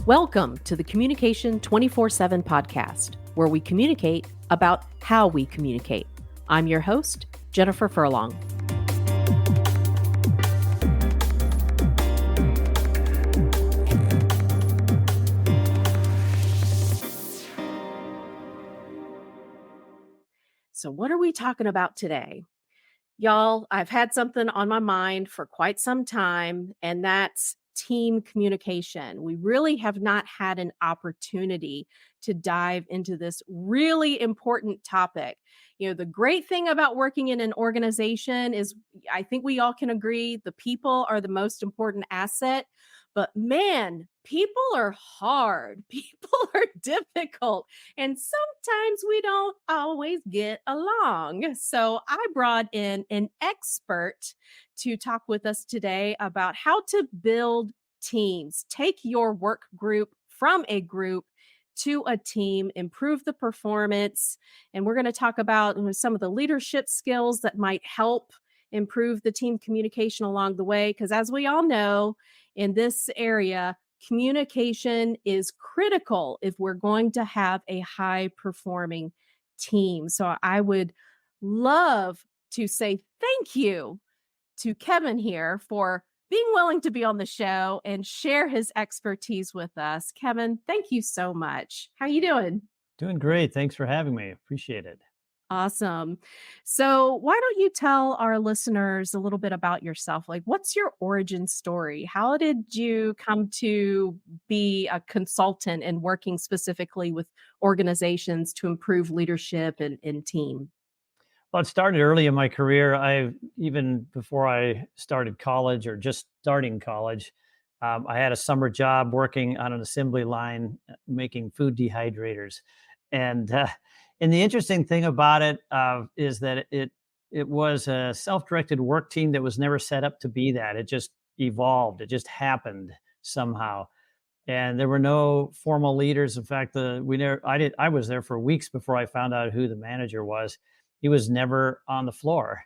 Welcome to the Communication 24/7 podcast, where we communicate about how we communicate. I'm your host, Jennifer Furlong. So, what are we talking about today? Y'all, I've had something on my mind for quite some time, and that's team communication. We really have not had an opportunity to dive into this really important topic. The great thing about working in an organization is I think we all can agree the people are the most important asset. But man, people are hard. People are difficult. And sometimes we don't always get along. So I brought in an expert to talk with us today about how to build teams. Take your work group from a group to a team, improve the performance. And we're going to talk about some of the leadership skills that might help improve the team communication along the way. Because as we all know, in this area, communication is critical if we're going to have a high performing team. So I would love to say thank you to Kevin here for being willing to be on the show and share his expertise with us. Kevin, thank you so much. How you doing? Doing great. Thanks for having me. Appreciate it. Awesome. So, why don't you tell our listeners a little bit about yourself? Like, what's your origin story? How did you come to be a consultant and working specifically with organizations to improve leadership and team? Well, it started early in my career. Even before I started college or just starting college, I had a summer job working on an assembly line making food dehydrators. And and the interesting thing about it is that it was a self-directed work team that was never set up to be that. It just evolved. It just happened somehow. And there were no formal leaders. In fact, I was there for weeks before I found out who the manager was. He was never on the floor,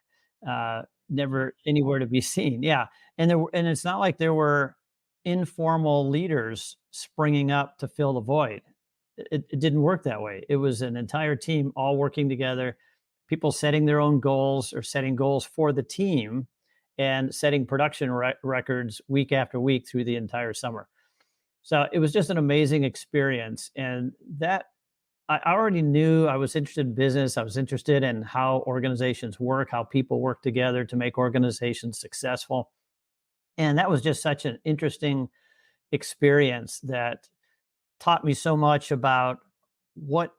never anywhere to be seen. Yeah, and it's not like there were informal leaders springing up to fill the void. It didn't work that way. It was an entire team all working together, people setting their own goals or setting goals for the team, and setting production records week after week through the entire summer. So it was just an amazing experience. And that I already knew I was interested in business. I was interested in how organizations work, how people work together to make organizations successful. And that was just such an interesting experience that taught me so much about what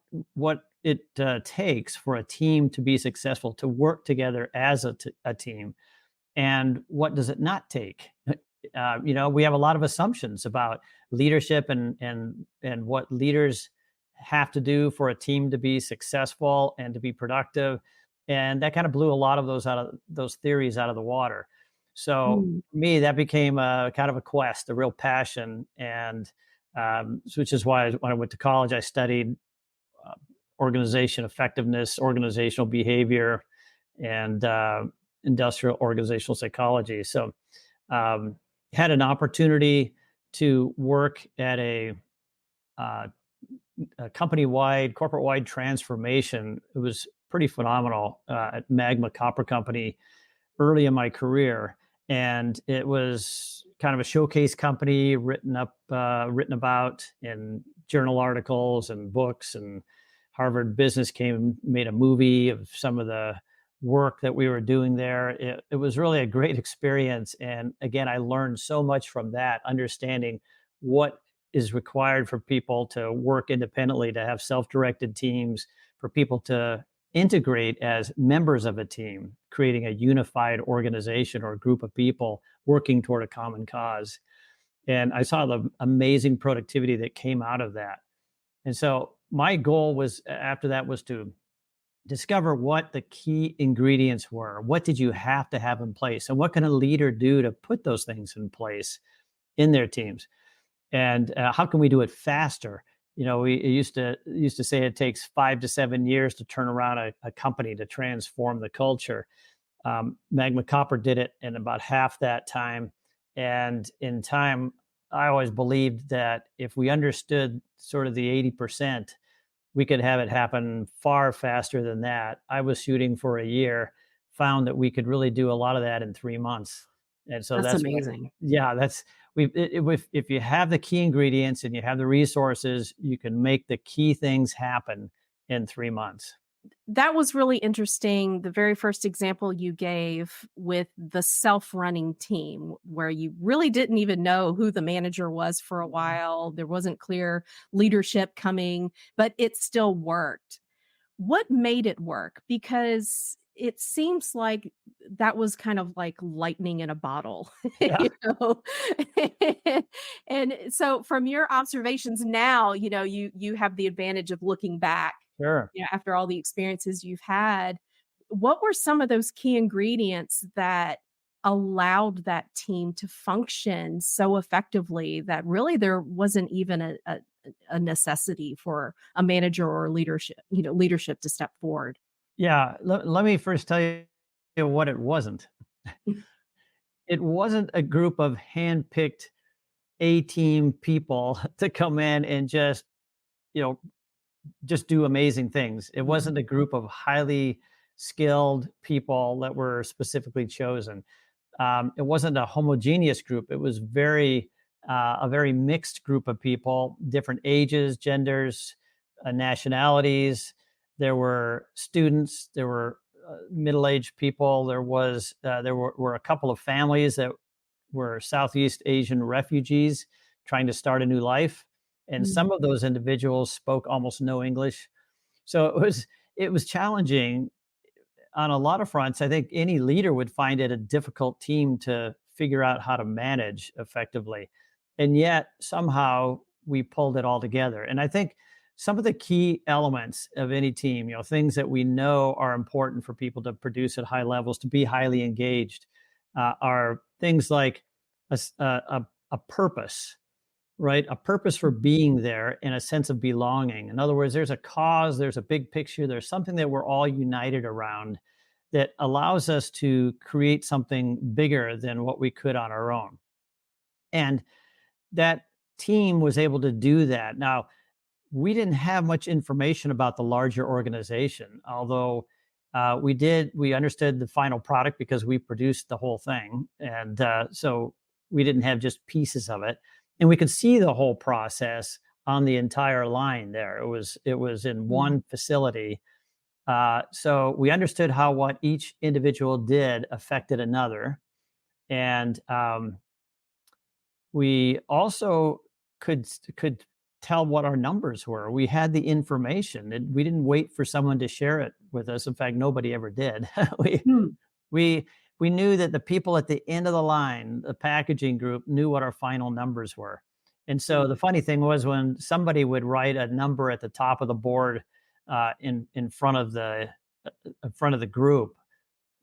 it takes for a team to be successful, to work together as a team, and what does it not take. We have a lot of assumptions about leadership and what leaders have to do for a team to be successful and to be productive, and that kind of blew a lot of those theories out of the water. So for me, that became a kind of a quest, a real passion, and which is why when I went to college, I studied organization effectiveness, organizational behavior, and industrial organizational psychology. So had an opportunity to work at a company-wide, corporate-wide transformation. It was pretty phenomenal at Magma Copper Company early in my career. And it was kind of a showcase company written about in journal articles and books, and Harvard Business made a movie of some of the work that we were doing there. It was really a great experience. And again, I learned so much from that, understanding what is required for people to work independently, to have self-directed teams, for people to integrate as members of a team, creating a unified organization or a group of people working toward a common cause. And I saw the amazing productivity that came out of that. And so my goal after that was to discover what the key ingredients were. What did you have to have in place? And what can a leader do to put those things in place in their teams? And how can we do it faster? We used to say it takes 5 to 7 years to turn around a company, to transform the culture. Magma Copper did it in about half that time. And in time, I always believed that if we understood sort of the 80%, we could have it happen far faster than that. I was shooting for a year, found that we could really do a lot of that in 3 months. And so That's that's what, amazing. yeah, that's, if you have the key ingredients and you have the resources, you can make the key things happen in 3 months. That was really interesting, the very first example you gave with the self-running team, where you really didn't even know who the manager was for a while. There wasn't clear leadership coming, but it still worked. What made it work? Because it seems like that was kind of like lightning in a bottle, Yeah, you know? And so from your observations now, you have the advantage of looking back, sure. after all the experiences you've had. What were some of those key ingredients that allowed that team to function so effectively that really there wasn't even a necessity for a manager or leadership to step forward? Yeah. Let me first tell you what it wasn't. It wasn't a group of handpicked A team people to come in and you know, just do amazing things. It Mhm. wasn't a group of highly skilled people that were specifically chosen. It wasn't a homogeneous group. It was a very mixed group of people, different ages, genders, nationalities. There were students. There were middle-aged people. There were a couple of families that were Southeast Asian refugees trying to start a new life, and Mm, some of those individuals spoke almost no English. So it was challenging on a lot of fronts. I think any leader would find it a difficult team to figure out how to manage effectively. And yet somehow we pulled it all together. And I think some of the key elements of any team, things that we know are important for people to produce at high levels, to be highly engaged, are things like a purpose, right? A purpose for being there and a sense of belonging. In other words, there's a cause, there's a big picture, there's something that we're all united around that allows us to create something bigger than what we could on our own. And that team was able to do that. Now, we didn't have much information about the larger organization, although we understood the final product because we produced the whole thing. And so we didn't have just pieces of it. And we could see the whole process on the entire line there. It was in mm. one facility. So we understood how what each individual did affected another. And we also could tell what our numbers were. We had the information, and we didn't wait for someone to share it with us. In fact, nobody ever did. we Hmm. we we knew that the people at the end of the line, the packaging group, knew what our final numbers were. And so the funny thing was when somebody would write a number at the top of the board in front of the group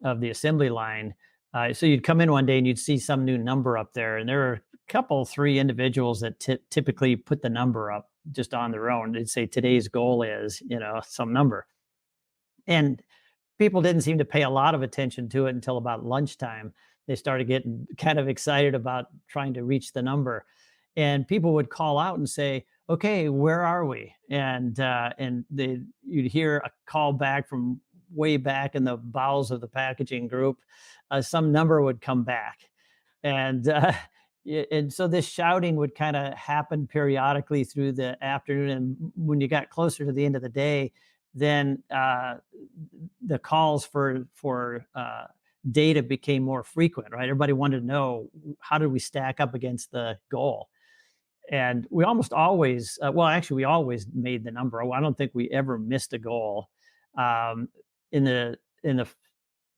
of the assembly line. So you'd come in one day and you'd see some new number up there, and there were a couple, three individuals that typically put the number up just on their own. They'd say today's goal is, some number, and people didn't seem to pay a lot of attention to it until about lunchtime. They started getting kind of excited about trying to reach the number, and people would call out and say, "Okay, where are we?" And you'd hear a call back from way back in the bowels of the packaging group. Some number would come back, and and so this shouting would kind of happen periodically through the afternoon. And when you got closer to the end of the day, then the calls for data became more frequent. Right, everybody wanted to know how did we stack up against the goal. And we almost always, well, actually, we always made the number. I don't think we ever missed a goal. Um, in the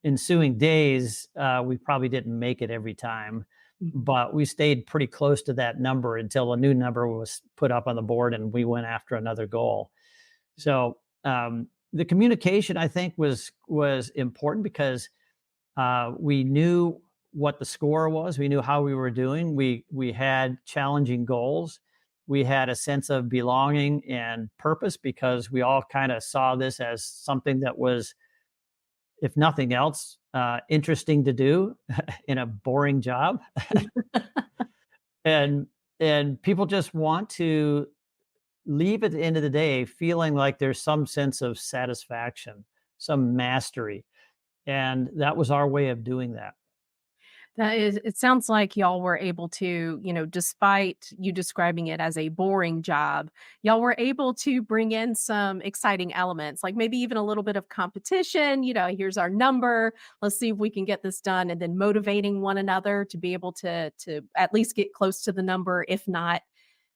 ensuing days, we probably didn't make it every time, Mhm. but we stayed pretty close to that number until a new number was put up on the board and we went after another goal. So the communication, I think, was important because we knew what the score was. We knew how we were doing. We had challenging goals. We had a sense of belonging and purpose because we all kind of saw this as something that was, if nothing else, interesting to do in a boring job. and and people just want to leave at the end of the day feeling like there's some sense of satisfaction, some mastery, and that was our way of doing that. That is it sounds like y'all were able to, despite you describing it as a boring job, y'all were able to bring in some exciting elements, like maybe even a little bit of competition, here's our number, let's see if we can get this done, and then motivating one another to be able to at least get close to the number, if not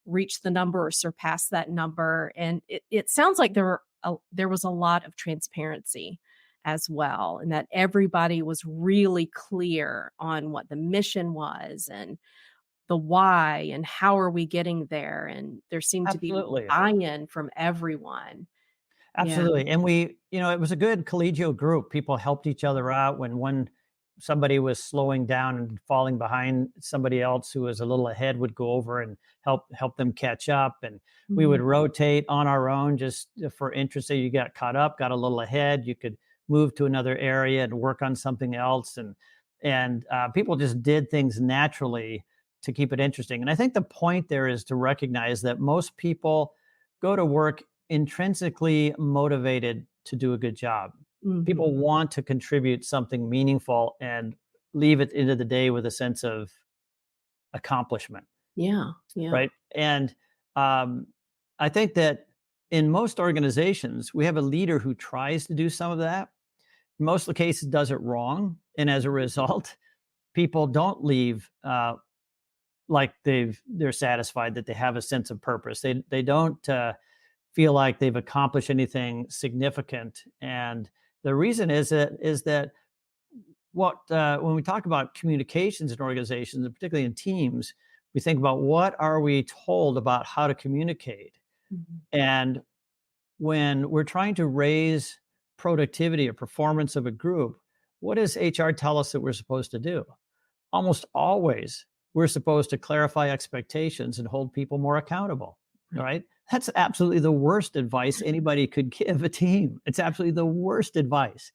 reach the number or surpass that number. And it sounds like there was a lot of transparency as well, and that everybody was really clear on what the mission was and the why and how are we getting there. And there seemed to be Absolutely. buy-in from everyone. Yeah. Absolutely, and it was a good collegial group. People helped each other out when somebody was slowing down and falling behind, somebody else who was a little ahead would go over and help them catch up, and we would Mhm. rotate on our own just for interest. Say you got caught up, got a little ahead, you could move to another area and work on something else, and people just did things naturally to keep it interesting. And I think the point there is to recognize that most people go to work intrinsically motivated to do a good job. People Mhm. want to contribute something meaningful and leave at the end of the day with a sense of accomplishment, Yeah. Yeah. right? And um, I think that in most organizations, we have a leader who tries to do some of that. In most of the cases, does it wrong, and as a result, people don't leave like they're satisfied that they have a sense of purpose. They don't feel like they've accomplished anything significant. And the reason is that what when we talk about communications in organizations, and particularly in teams, we think about what are we told about how to communicate. Mhm. And when we're trying to raise productivity or performance of a group, what does HR tell us that we're supposed to do? Almost always, we're supposed to clarify expectations and hold people more accountable. All Right. right. That's absolutely the worst advice anybody could give a team. It's absolutely the worst advice.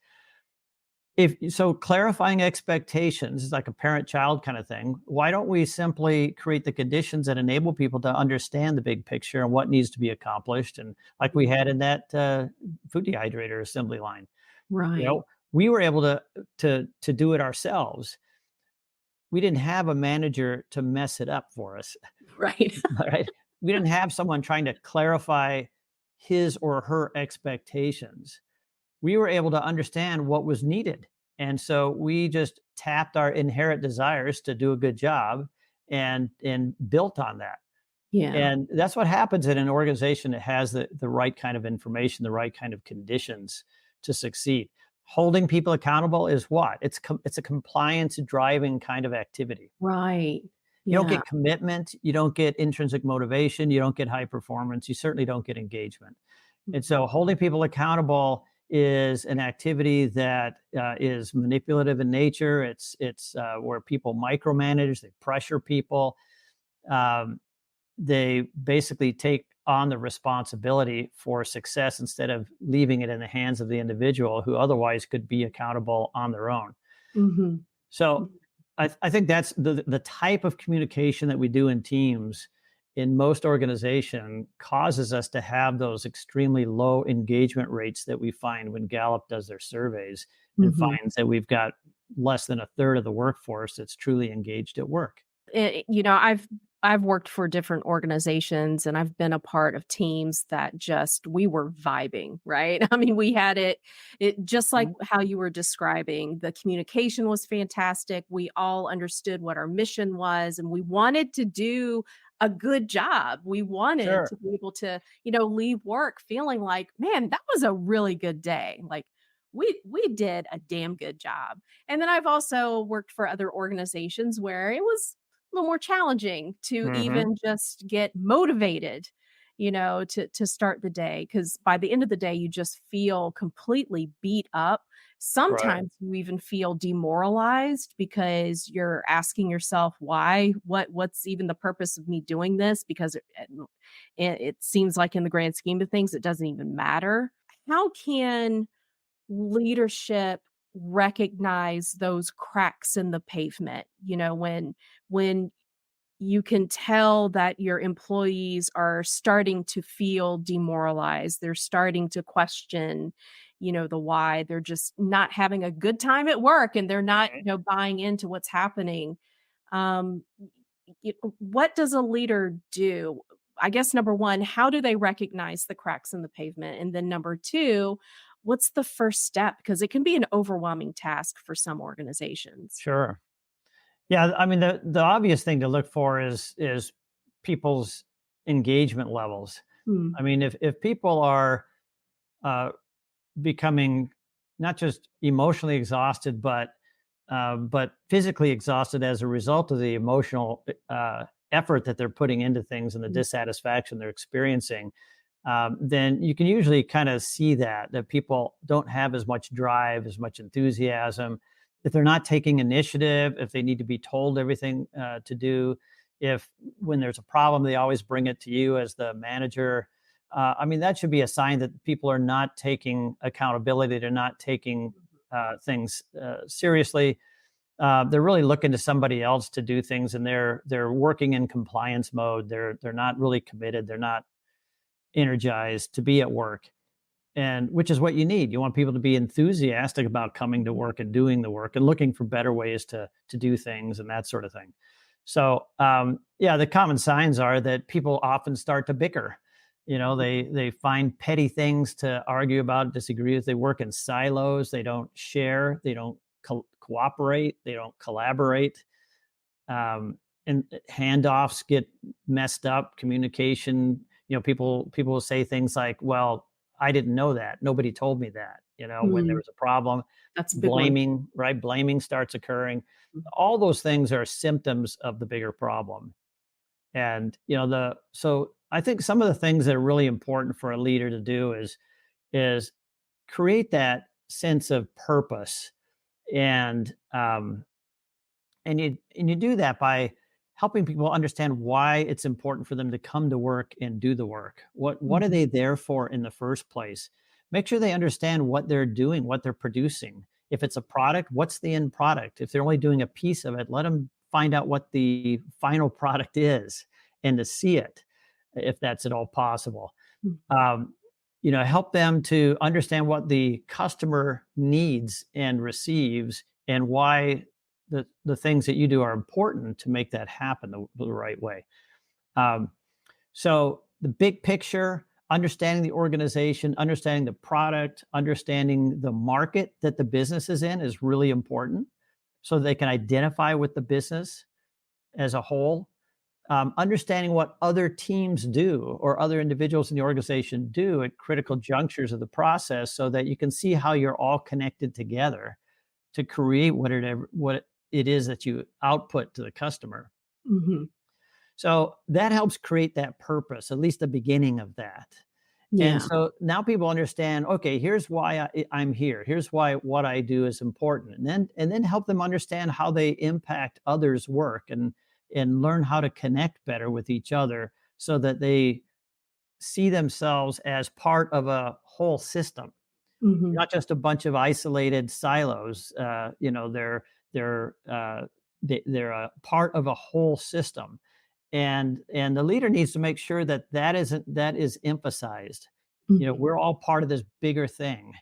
If so, clarifying expectations is like a parent child kind of thing. Why don't we simply create the conditions that enable people to understand the big picture and what needs to be accomplished? And like we had in that food dehydrator assembly line, you Right. know, we were able to do it ourselves. We didn't have a manager to mess it up for us. Right. Right? We didn't have someone trying to clarify his or her expectations. We were able to understand what was needed. And so we just tapped our inherent desires to do a good job and built on that. Yeah. And that's what happens in an organization that has the right kind of information, the right kind of conditions to succeed. Holding people accountable is what? It's a compliance driving kind of activity. Right. You don't Yeah. get commitment, you don't get intrinsic motivation, you don't get high performance, you certainly don't get engagement. And Mhm. so holding people accountable is an activity that is manipulative in nature. It's where people micromanage, they pressure people. Um, they basically take on the responsibility for success instead of leaving it in the hands of the individual who otherwise could be accountable on their own. Mhm. So I think that's the type of communication that we do in teams in most organization causes us to have those extremely low engagement rates that we find when Gallup does their surveys and Mhm. finds that we've got less than a third of the workforce that's truly engaged at work. I've worked for different organizations and I've been a part of teams that just we were vibing, right? I mean, we had it just like Mhm. how you were describing. The communication was fantastic. We all understood what our mission was and we wanted to do a good job. We wanted Sure. to be able to, leave work feeling like, man, that was a really good day. Like we did a damn good job. And then I've also worked for other organizations where it was a little more challenging to Hmm. even just get motivated, to start the day. Because by the end of the day, you just feel completely beat up. Right. Sometimes you even feel demoralized because you're asking yourself, why? What's even the purpose of me doing this? Because it seems like in the grand scheme of things, it doesn't even matter. How can leadership recognize those cracks in the pavement, when you can tell that your employees are starting to feel demoralized. They're starting to question, the why. They're just not having a good time at work and they're not, buying into what's happening. Um, what does a leader do? I guess number one, how do they recognize the cracks in the pavement? And then number two, what's the first step? Because it can be an overwhelming task for some organizations. Sure. Yeah, I mean, the obvious thing to look for is people's engagement levels. Hmm. I mean, if people are uh, becoming not just emotionally exhausted, but physically exhausted as a result of the emotional effort that they're putting into things and the dissatisfaction they're experiencing, then you can usually kind of see that people don't have as much drive, as much enthusiasm, if they're not taking initiative, if they need to be told everything to do, if when there's a problem, they always bring it to you as the manager. I mean, that should be a sign that people are not taking accountability. They're not taking things seriously. They're really looking to somebody else to do things, and they're working in compliance mode. They're not really committed. They're not energized to be at work, and which is what you need. You want people to be enthusiastic about coming to work and doing the work and looking for better ways to do things and that sort of thing. So yeah, the common signs are that people often start to bicker. They find petty things to argue about, disagree with. They work in silos. They don't share. They don't cooperate. They don't collaborate. And handoffs get messed up. Communication. People will say things like, "Well, I didn't know that. Nobody told me that." When there Mm, was a problem, that's a big one. blaming, right? Blaming starts occurring. All those things are symptoms of the bigger problem. And so I think some of the things that are really important for a leader to do is create that sense of purpose, and you do that by helping people understand why it's important for them to come to work and do the work. What are Mhm, they there for in the first place? Make sure they understand what they're doing, what they're producing. If it's a product, what's the end product? If they're only doing a piece of it, let them find out what the final product is and to see it, if that's at all possible. mhm, Um, help them to understand what the customer needs and receives, and why the things that you do are important to make that happen the right way. Um, so the big picture, understanding the organization, understanding the product, understanding the market that the business is in is really important, so they can identify with the business as a whole. Understanding what other teams do or other individuals in the organization do at critical junctures of the process, so that you can see how you're all connected together to create what it is that you output to the customer. mhm. So that helps create that purpose, at least the beginning of that. And Yeah. so now people understand, okay, here's why I'm here. Here's why what I do is important. And then help them understand how they impact others' work, and learn how to connect better with each other, so that they see themselves as part of a whole system, Mhm, not just a bunch of isolated silos. They're they're a part of a whole system, and the leader needs to make sure that is emphasized. mhm, We're all part of this bigger thing,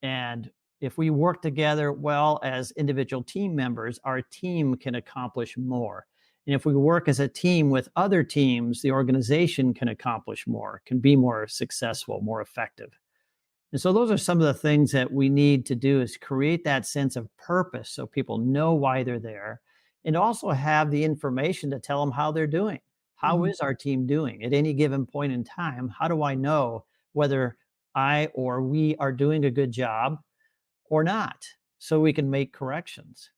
and if we work together well as individual team members, our team can accomplish more. And if we work as a team with other teams, the organization can accomplish more, can be more successful, more effective. And so those are some of the things that we need to do, is create that sense of purpose so people know why they're there, and also have the information to tell them how they're doing. How mhm. is our team doing at any given point in time? How do I know whether I or we are doing a good job or not, so we can make corrections?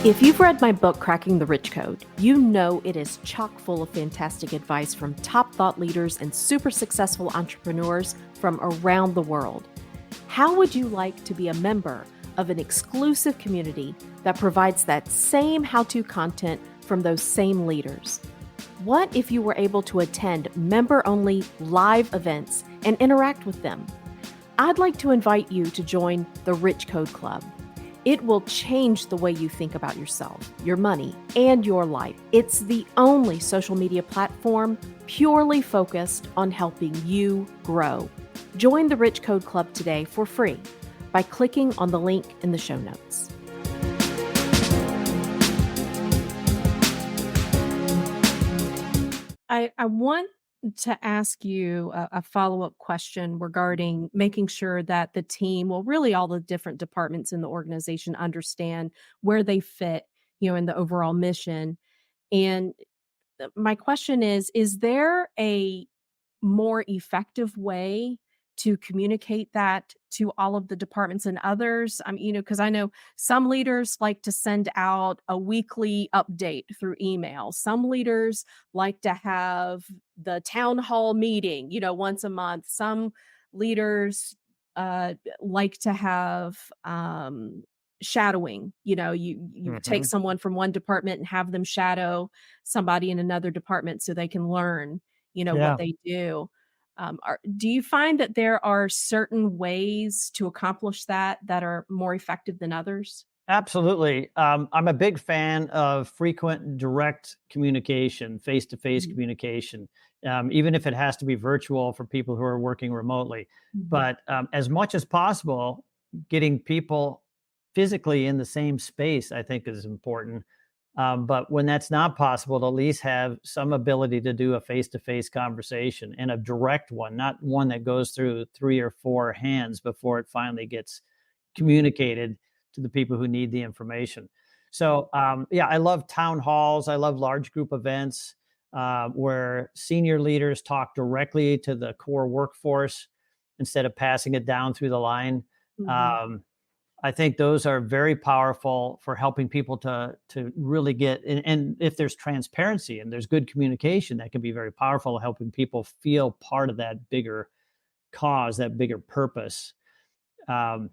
If you've read my book, Cracking the Rich Code, you know it is chock full of fantastic advice from top thought leaders and super successful entrepreneurs from around the world. How would you like to be a member of an exclusive community that provides that same how to content from those same leaders? What if you were able to attend member only live events and interact with them? I'd like to invite you to join the Rich Code Club. It will change the way you think about yourself, your money, and your life. It's the only social media platform purely focused on helping you grow. Join the Rich Code Club today for free by clicking on the link in the show notes. I want to ask you a follow-up question regarding making sure that the team, well, really all the different departments in the organization understand where they fit, in the overall mission. And my question is there a more effective way to communicate that to all of the departments and others? Because I know some leaders like to send out a weekly update through email. Some leaders like to have the town hall meeting, once a month. Some leaders like to have shadowing. You take Hmm. someone from one department and have them shadow somebody in another department so they can learn what Yeah. they do. Do you find that there are certain ways to accomplish that are more effective than others? Absolutely. I'm a big fan of frequent direct communication, face to face Mhm, communication, even if it has to be virtual for people who are working remotely. mhm, But as much as possible, getting people physically in the same space, I think, is important. But when that's not possible, to at least have some ability to do a face to face conversation and a direct one, not one that goes through three or four hands before it finally gets mhm, communicated to the people who need the information. So, yeah, I love town halls. I love large group events where senior leaders talk directly to the core workforce instead of passing it down through the line. mhm, Um, I think those are very powerful for helping people to really get and if there's transparency and there's good communication, that can be very powerful, helping people feel part of that bigger cause, that bigger purpose. Um,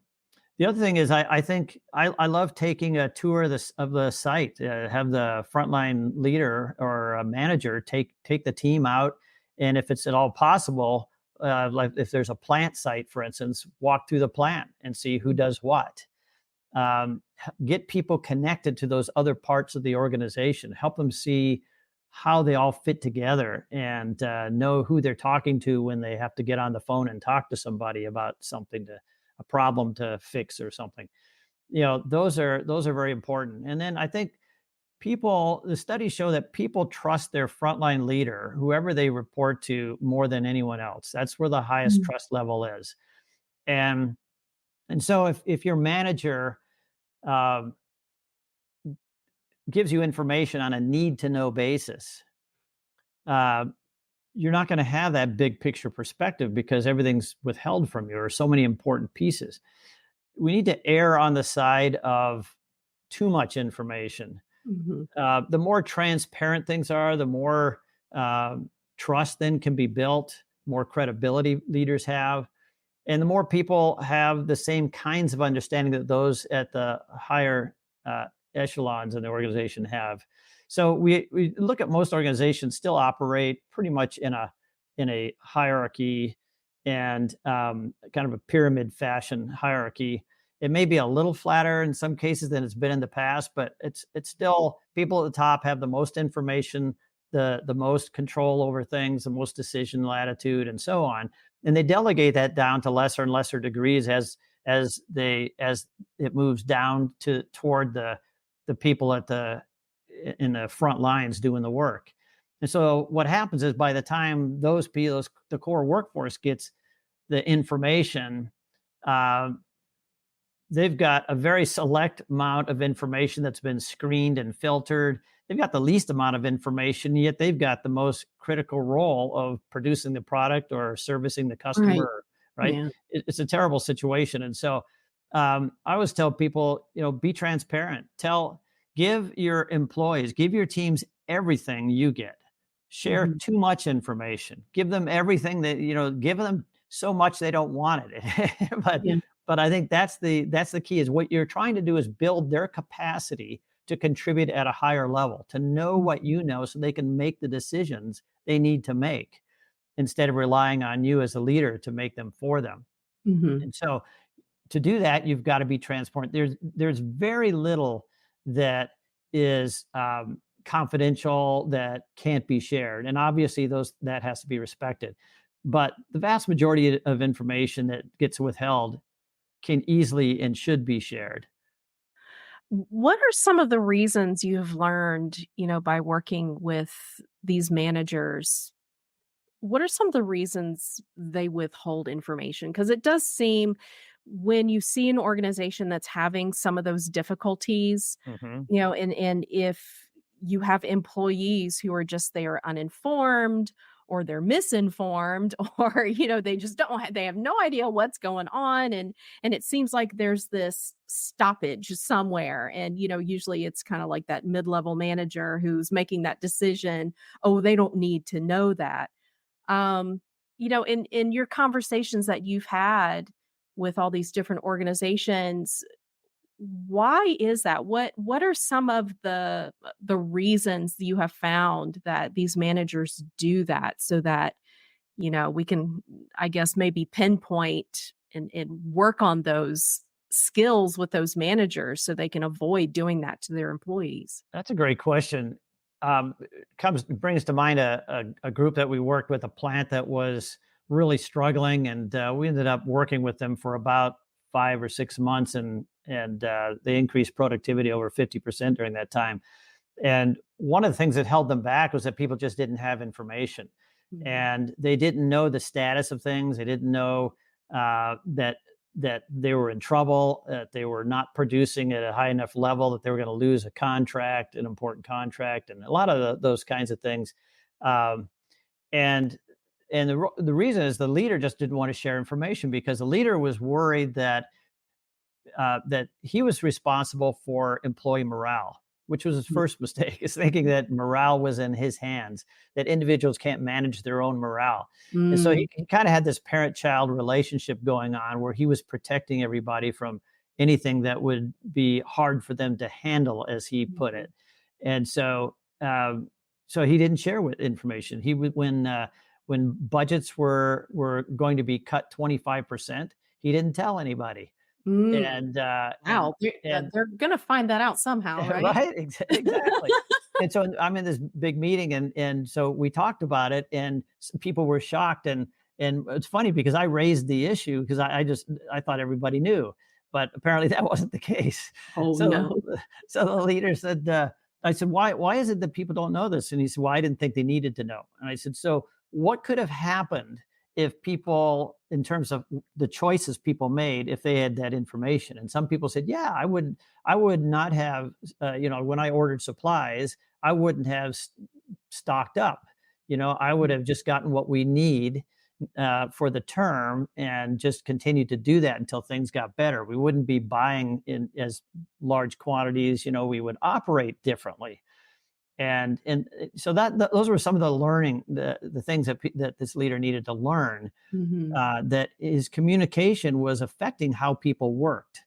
the other thing is, I think I love taking a tour of the site. Have the frontline leader or a manager take the team out, and if it's at all possible, like if there's a plant site, for instance, walk through the plant and see who mhm, does what. Get people connected to those other parts of the organization. Help them see how they all fit together and know who they're talking to when they have to get on the phone and talk to somebody about something to a problem to fix or something. Those are very important. And then I think the studies show that people trust their frontline leader, whoever they report to, more than anyone else. That's where the highest mhm, trust level is. And so if your manager um, gives you information on a need to know basis, uh, you're not going to have that big picture perspective because everything's withheld from you or so many important pieces. We need to err on the side of too much information. mhm, The more transparent things are, the more trust then can be built, more credibility leaders have. And the more people have the same kinds of understanding that those at the higher echelons in the organization have. So we look at most organizations still operate pretty much in a hierarchy and kind of a pyramid fashion hierarchy. It may be a little flatter in some cases than it's been in the past, but it's still people at the top have the most information, the most control over things, the most decision latitude, and so on, and they delegate that down to lesser and lesser degrees as it moves down to toward the people in the front lines doing the work. And so what happens is by the time those people, the core workforce gets the information, uh, they've got a very select amount of information that's been screened and filtered. They've got the least amount of information, yet they've got the most critical role of producing the product or servicing the right, customer, right? yeah, It's a terrible situation. And so I always tell people, be transparent. Give your employees, give your teams everything you get. Share mhm, too much information. Give them everything give them so much they don't want it. but yeah, but I think that's the key is what you're trying to do is build their capacity to contribute at a higher level, to know what mhm, you know so they can make the decisions they need to make instead of relying on you as a leader to make them for them. mhm, And so to do that, you've got to be transparent. There's very little that is confidential that can't be shared, and obviously those that has to be respected. But the vast majority of information that gets withheld can easily and should be shared. What are some of the reasons you've learned, by working with these managers? What are some of the reasons they withhold information? Because it does seem when you see an organization that's having some of those difficulties, Hmm. and if you have employees who are just they are uninformed or they're misinformed or they just they have no idea what's going on, and it seems like there's this stoppage somewhere, and usually it's kind of like that mid-level manager who's making that decision. Oh, they don't need to know that. um, in your conversations that you've had with all these different organizations, why is that? What are some of the reasons you have found that these managers do that so that, we can, I guess, maybe pinpoint and work on those skills with those managers so they can avoid doing that to their employees? That's a great question. Comes brings to mind a group that we worked with, a plant that was really struggling, and we ended up working with them for about 5 or 6 months, and they increased productivity over 50% during that time. And one of the things that held them back was that people just didn't have information, Mhm. and they didn't know the status of things. They didn't know that they were in trouble, that they were not producing at a high enough level, that they were going to lose a contract, an important contract, and a lot of those kinds of things. Um, and the reason is the leader just didn't want to share information because the leader was worried that he was responsible for employee morale, which was his first mistake, is thinking that morale was in his hands, that individuals can't manage their own morale. And so Mm, he kind of had this parent child relationship going on where he was protecting everybody from anything that would be hard for them to handle, as he put mhm, it. And so he didn't share with information. He would when budgets were going to be cut 25%, he didn't tell anybody. mm. And uh, and Wow, and they're gonna find that out somehow, right? right, exactly. And so I'm in this big meeting, and so we talked about it, and people were shocked, and it's funny because I raised the issue because I thought everybody knew, but apparently that wasn't the case. Oh, So no. so the leader said, I said, why is it that people don't know this? And he said, well, I didn't think they needed to know. And I said, so what could have happened if people, in terms of the choices people made, if they had that information? And some people said, yeah, I would not have, when I ordered supplies, I wouldn't have stocked up. I would have just gotten what we need for the term and just continued to do that until things got better. We wouldn't be buying in as large quantities. We would operate differently. And so those were some of the learning, the things that this leader needed to learn, Mhm. that his communication was affecting how people worked,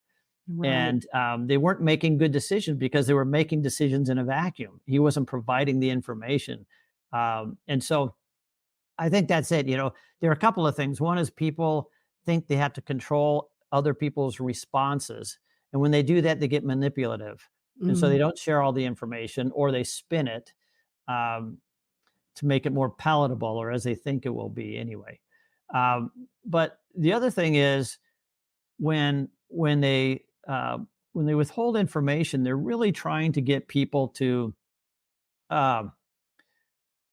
Right. and they weren't making good decisions because they were making decisions in a vacuum. He wasn't providing the information, and so I think that's it. There are a couple of things. One is people think they have to control other people's responses, and when they do that, they get manipulative, and so they Mm, don't share all the information, or they spin it um, to make it more palatable, or as they think it will be anyway. But the other thing is when when they when they withhold information, they're really trying to get people to uh,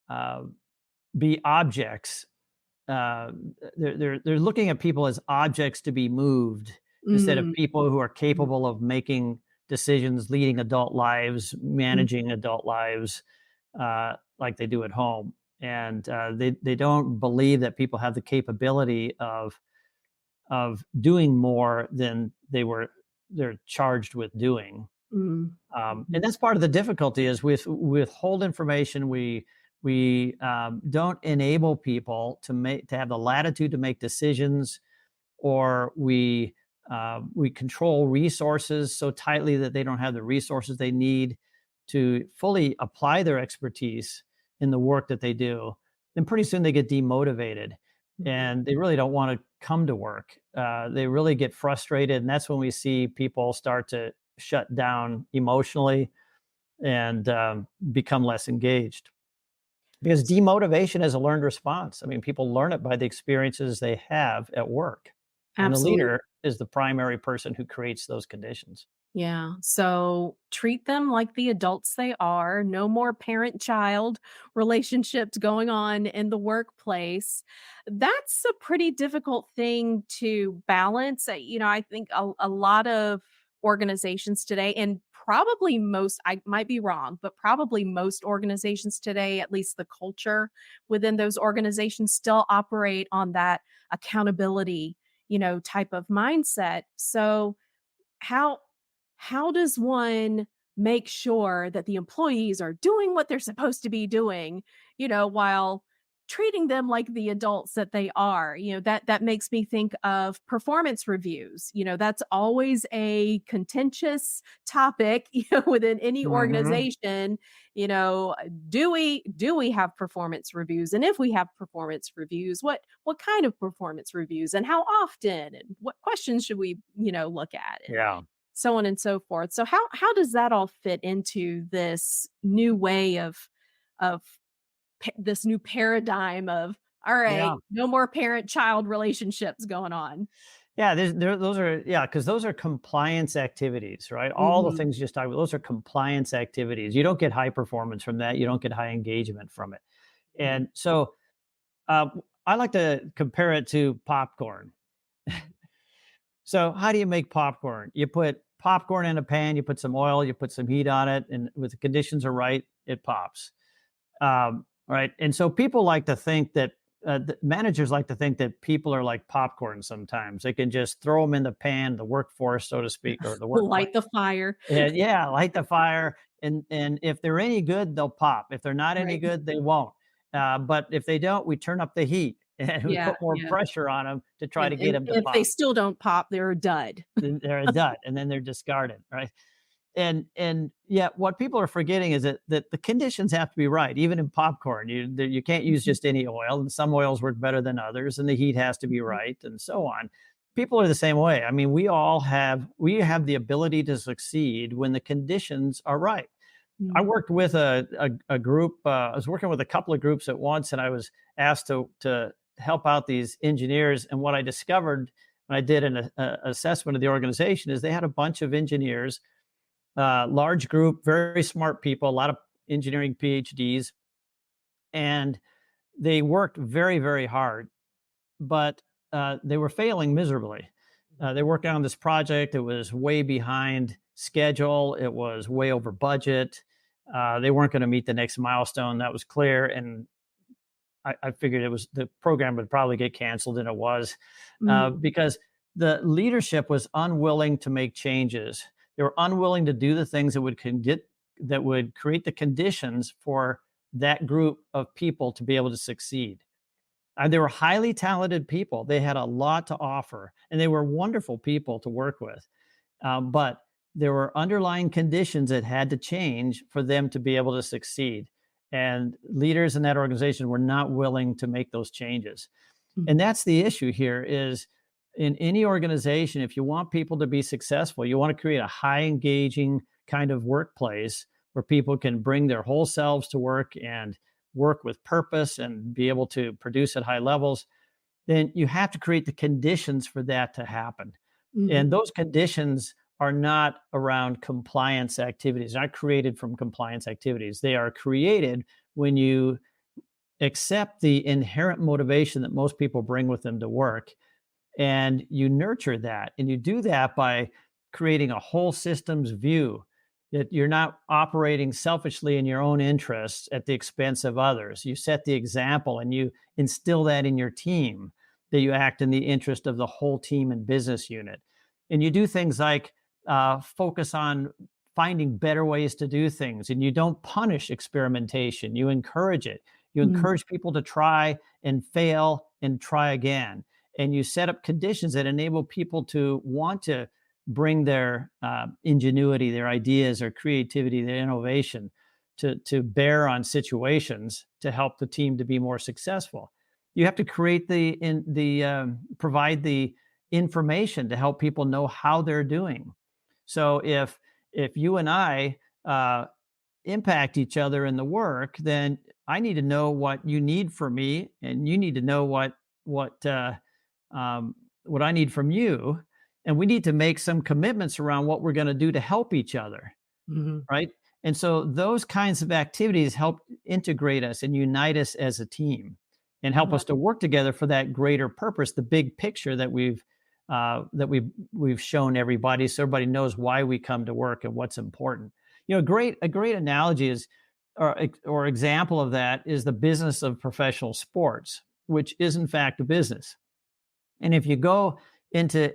uh, be objects. Uh, they're looking at people as objects to be moved instead of mm, people who are mhm, capable of making decisions, leading adult lives, mm, managing adult lives, like they do at home. And they don't believe that people have the capability of doing more than they're charged with doing. mm, And mhm, that's part of the difficulty is with withhold information. We don't enable people to have the latitude to make decisions, or we control resources so tightly that they don't have the resources they need to fully apply their expertise in the work that they do. Then pretty soon they get demotivated. Mhm. and they really don't want to come to work. They really get frustrated, and that's when we see people start to shut down emotionally and become less engaged. Because demotivation is a learned response. I mean, people learn it by the experiences they have at work, and the Absolutely. leader is the primary person who creates those conditions. Yeah. So treat them like the adults they are. No more parent child relationships going on in the workplace. That's a pretty difficult thing to balance. I think a lot of organizations today, and probably most, I might be wrong, but probably most organizations today, at least the culture within those organizations, still operate on that accountability, type of mindset. So, how how does one make sure that the employees are doing what they're supposed to be doing, while treating them like the adults that they are? That makes me think of performance reviews. That's always a contentious topic, within any Mhm. organization. Do we have performance reviews? And if we have performance reviews, what kind of performance reviews and how often and what questions should we, look at? And Yeah. so on and so forth. So how does that all fit into this new way of this new paradigm of, all right, Yeah. no more parent-child relationships going on? Yeah, those are, yeah, because those are compliance activities, right? All the Mhm, things you just talked about, those are compliance activities. You don't get high performance from that. You don't get high engagement from it. mhm, And so I like to compare it to popcorn. mhm. So how do you make popcorn? You put popcorn in a pan, you put some oil, you put some heat on it, and with the conditions are right, it pops. Right. And so people like to think that the managers like to think that people are like popcorn sometimes. They can just throw them in the pan, the workforce, so to speak, or the workplace. Light the fire. And yeah, light the fire. And if they're any good, they'll pop. If they're not any Right. good, they won't. But if they don't, we turn up the heat and we Yeah, put more yeah. pressure on them to try to get And them to if they pop. still don't pop, they're a dud. Then they're a dud, and then they're discarded, right? And yet what people are forgetting is that the conditions have to be right. Even in popcorn, you can't use Mhm, just any oil, and some oils work better than others, and the heat has to be mhm, right, and so on. People are the same way. I mean, we have the ability to succeed when the conditions are right. I mhm. worked with a group. I was working with a couple of groups at once, and I was asked to help out these engineers. And what I discovered when I did an assessment of the organization is they had a bunch of engineers, large group, very smart people, a lot of engineering PhDs, and they worked very, very hard, but they were failing miserably. They worked on this project. It was way behind schedule. It was way over budget. They weren't going to meet the next milestone. That was clear. And I figured it was the program would probably get canceled, and it was Mhm, because the leadership was unwilling to make changes. They were unwilling to do the things that would create the conditions for that group of people to be able to succeed. They were highly talented people. They had a lot to offer, and they were wonderful people to work with. But there were underlying conditions that had to change for them to be able to succeed. And leaders in that organization were not willing to make those changes. And mhm, that's the issue here is in any organization, if you want people to be successful, you want to create a high engaging kind of workplace where people can bring their whole selves to work and work with purpose and be able to produce at high levels, then you have to create the conditions for that to happen. And mhm, those conditions are not around compliance activities, not created from compliance activities. They are created when you accept the inherent motivation that most people bring with them to work and you nurture that. And you do that by creating a whole systems view that you're not operating selfishly in your own interests at the expense of others. You set the example and you instill that in your team that you act in the interest of the whole team and business unit. And you do things like focus on finding better ways to do things. And you don't punish experimentation, you encourage it. You mhm, encourage people to try and fail and try again, and you set up conditions that enable people to want to bring their ingenuity, their ideas, their creativity, their innovation to bear on situations to help the team to be more successful. You have to create provide the information to help people know how they're doing. So if you and I impact each other in the work, then I need to know what you need from me, and you need to know what what I need from you, and we need to make some commitments around what we're going to do to help each other, Mhm. right? And so those kinds of activities help integrate us and unite us as a team, and help Right. us to work together for that greater purpose, the big picture that we've shown everybody, so everybody knows why we come to work and what's important. A great analogy is, or example of that, is the business of professional sports, which is in fact a business. And if you go into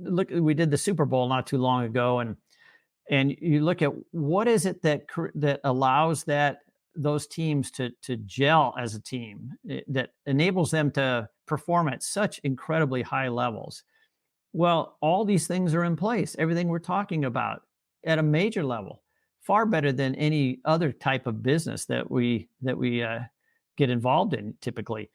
look, we did the Super Bowl not too long ago, and you look at what is it that allows those teams to gel as a team, that enables them to perform at such incredibly high levels. Well, all these things are in place. Everything we're talking about at a major level, far better than any other type of business that we get involved in typically.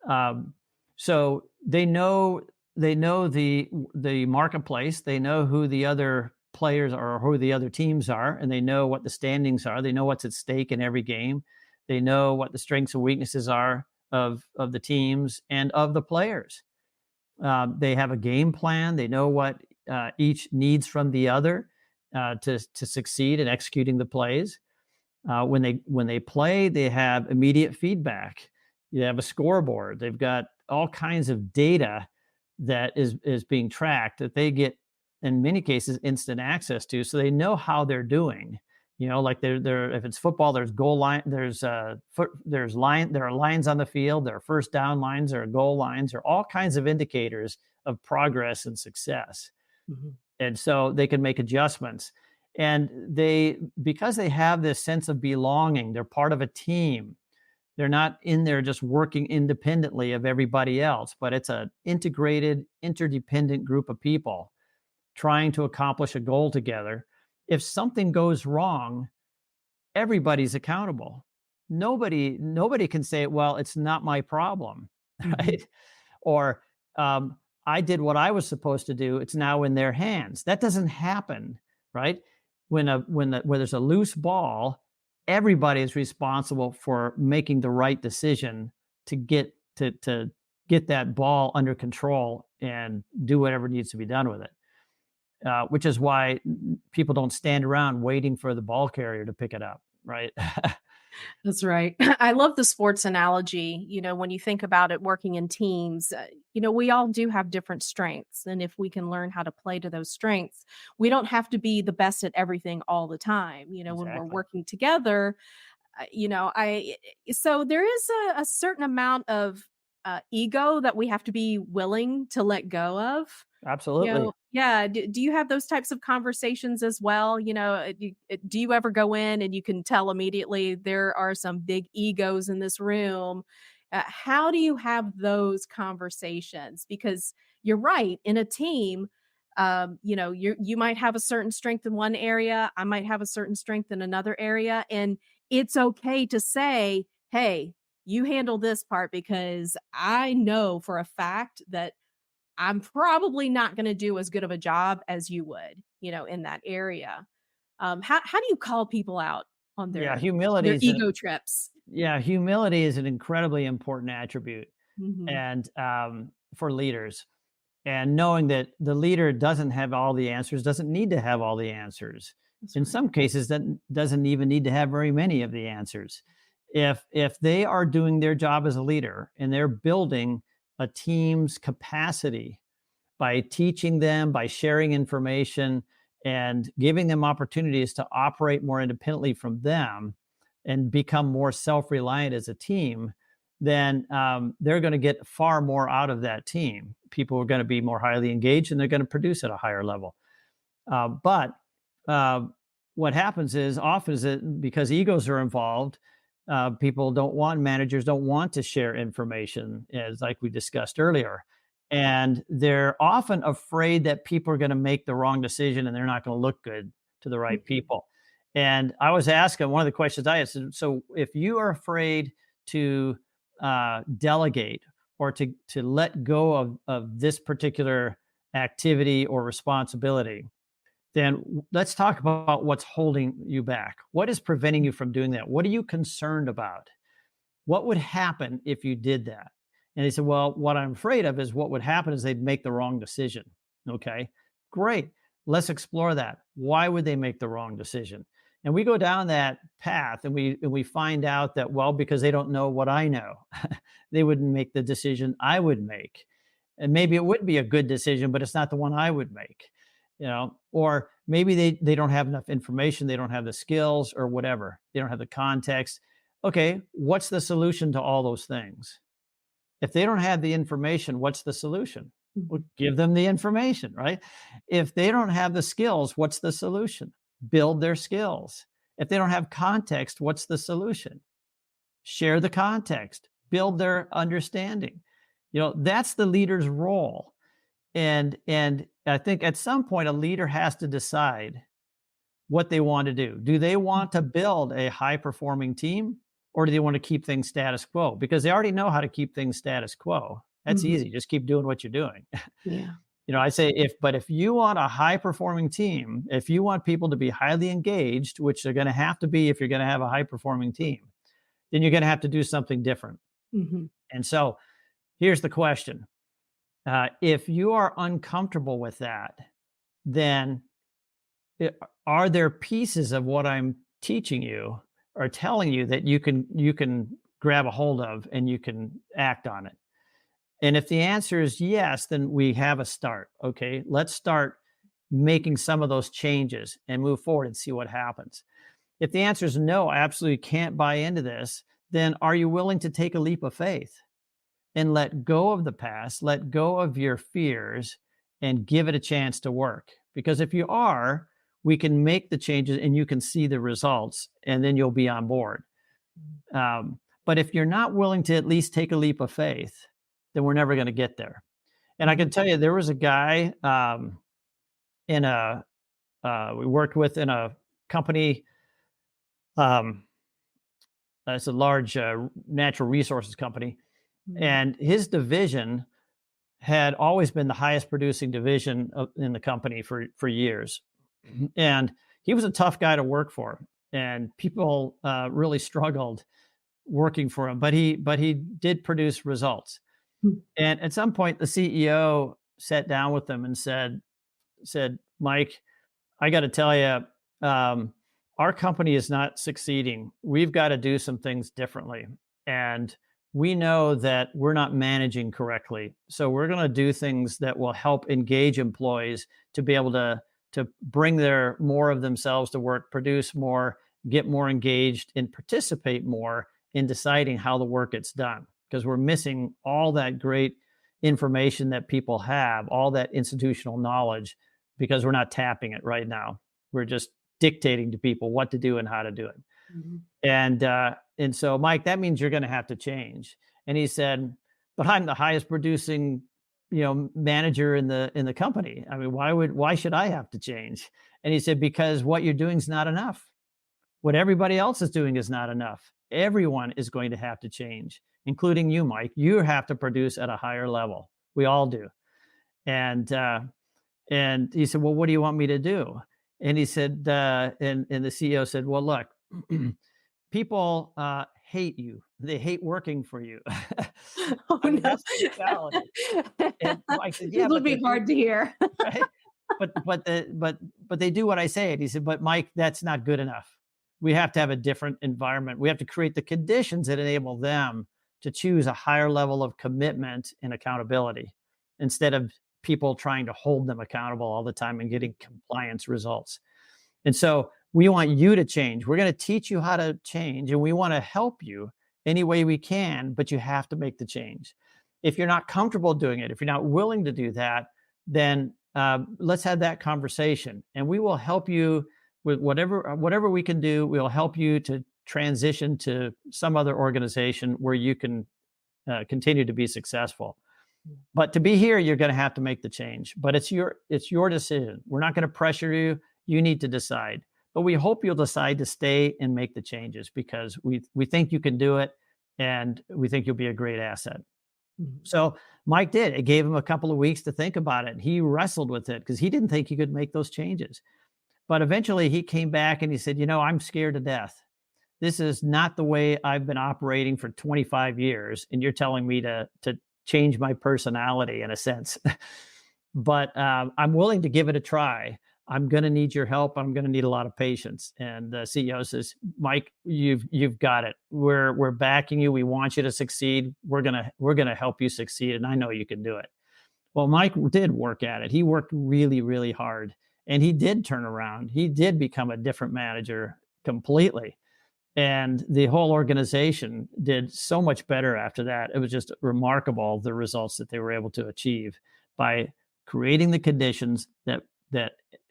Um, so they know the marketplace. They know who the other players are, or who the other teams are, and they know what the standings are. They know what's at stake in every game. They know what the strengths and weaknesses are of the teams and of the players. They have a game plan. They know what each needs from the other to succeed in executing the plays. When they play, they have immediate feedback. You have a scoreboard. They've got all kinds of data that is being tracked, that they get, in many cases, instant access to, so they know how they're doing. Like they're if it's football, there's goal line, there are lines on the field, there are first down lines, there are goal lines, there are all kinds of indicators of progress and success, Mhm. and so they can make adjustments. And because they have this sense of belonging, they're part of a team. They're not in there just working independently of everybody else, but it's an integrated, interdependent group of people trying to accomplish a goal together. If something goes wrong, everybody's accountable. Nobody can say, well, it's not my problem, Mhm. right? Or I did what I was supposed to do. It's now in their hands. That doesn't happen, right? When there's a loose ball, everybody is responsible for making the right decision to get that ball under control and do whatever needs to be done with it. Which is why people don't stand around waiting for the ball carrier to pick it up, right? That's right. I love the sports analogy. When you think about it working in teams, we all do have different strengths. And if we can learn how to play to those strengths, we don't have to be the best at everything all the time. When we're Exactly. working together, so there is a certain amount of ego that we have to be willing to let go of. Absolutely. Yeah. Do you have those types of conversations as well? Do you ever go in and you can tell immediately there are some big egos in this room? How do you have those conversations? Because you're right, in a team, you might have a certain strength in one area, I might have a certain strength in another area, and it's okay to say, "Hey, you handle this part because I know for a fact that I'm probably not gonna do as good of a job as you would, in that area." How do you call people out on Yeah, their ego trips? humility is an incredibly important attribute, Mhm. and for leaders. And knowing that the leader doesn't have all the answers, doesn't need to have all the answers. That's In right. some cases, that doesn't even need to have very many of the answers. If they are doing their job as a leader and they're building a team's capacity by teaching them, by sharing information, and giving them opportunities to operate more independently from them and become more self reliant as a team, then they're going to get far more out of that team. People are going to be more highly engaged and they're going to produce at a higher level. But uh, what happens is often is that because egos are involved, managers don't want to share information, as like we discussed earlier. And they're often afraid that people are going to make the wrong decision and they're not going to look good to the right Mhm. people. And I was asking one of the questions I asked, so if you are afraid to delegate or to let go of this particular activity or responsibility, then let's talk about what's holding you back. What is preventing you from doing that? What are you concerned about? What would happen if you did that? And he said, well, what I'm afraid of is what would happen is they'd make the wrong decision. Okay, great. Let's explore that. Why would they make the wrong decision? And we go down that path and we find out that, well, because they don't know what I know, they wouldn't make the decision I would make. And maybe it would be a good decision, but it's not the one I would make, or maybe they don't have enough information. They don't have the skills or whatever. They don't have the context. Okay, what's the solution to all those things? If they don't have the information, what's the solution? Well, give them the information, right? If they don't have the skills, what's the solution? Build their skills. If they don't have context, what's the solution? Share the context, build their understanding. That's the leader's role. And I think at some point a leader has to decide what they want to do. Do they want to build a high performing team, or do they want to keep things status quo? Because they already know how to keep things status quo. That's Mhm. easy. Just keep doing what you're doing. Yeah. I say if you want a high performing team, if you want people to be highly engaged, which they're going to have to be if you're going to have a high performing team, then you're going to have to do something different. Mhm. And so here's the question. If you are uncomfortable with that, then are there pieces of what I'm teaching you or telling you that you can grab a hold of and you can act on it? And if the answer is yes, then we have a start. Okay, let's start making some of those changes and move forward and see what happens. If the answer is no, I absolutely can't buy into this, then are you willing to take a leap of faith and let go of the past, let go of your fears, and give it a chance to work? Because if you are, we can make the changes and you can see the results, and then you'll be on board. But if you're not willing to at least take a leap of faith, then we're never going to get there. And I can Mhm. tell you, there was a guy in a we worked with in a company. Um, it's a large natural resources company, Mhm. and his division had always been the highest producing division in the company for years. And he was a tough guy to work for, and people really struggled working for him. But he did produce results. Mhm. And at some point, the CEO sat down with them and said, Mike, I got to tell you, our company is not succeeding. We've got to do some things differently. And we know that we're not managing correctly. So we're going to do things that will help engage employees to be able to bring their more of themselves to work, produce more, get more engaged, and participate more in deciding how the work gets done. Because we're missing all that great information that people have, all that institutional knowledge, because we're not tapping it right now. We're just dictating to people what to do and how to do it. Mhm. And so, Mike, that means you're going to have to change. And he said, but I'm the highest producing, manager in the company. I mean, why should I have to change? And he said, because what you're doing is not enough. What everybody else is doing is not enough. Everyone is going to have to change, including you, Mike. You have to produce at a higher level. We all do. And and he said, well, what do you want me to do? And he said, and the CEO said, well, look, people hate you. They hate working for you. Oh, I mean, no. that's the reality. And Mike said, yeah, This will but they be do, hard to hear. right? But they do what I say. And he said, but Mike, that's not good enough. We have to have a different environment. We have to create the conditions that enable them to choose a higher level of commitment and accountability instead of people trying to hold them accountable all the time and getting compliance results. And so we want you to change. We're going to teach you how to change, and we want to help you any way we can, but you have to make the change. If you're not comfortable doing it, if you're not willing to do that, then let's have that conversation, and we will help you with whatever we can do. We'll help you to transition to some other organization where you can continue to be successful. But to be here, you're going to have to make the change. But it's your decision. We're not going to pressure you. You need to decide. But we hope you'll decide to stay and make the changes because we think you can do it, and we think you'll be a great asset. Mhm. So Mike did. It gave him a couple of weeks to think about it. He wrestled with it because he didn't think he could make those changes. But eventually he came back and he said, I'm scared to death. This is not the way I've been operating for 25 years. And you're telling me to change my personality in a sense. But I'm willing to give it a try. I'm going to need your help. I'm going to need a lot of patience. And the CEO says, Mike, you've got it. We're backing you. We want you to succeed. We're gonna help you succeed. And I know you can do it. Well, Mike did work at it. He worked really, really hard, and he did turn around. He did become a different manager completely. And the whole organization did so much better after that. It was just remarkable the results that they were able to achieve by creating the conditions that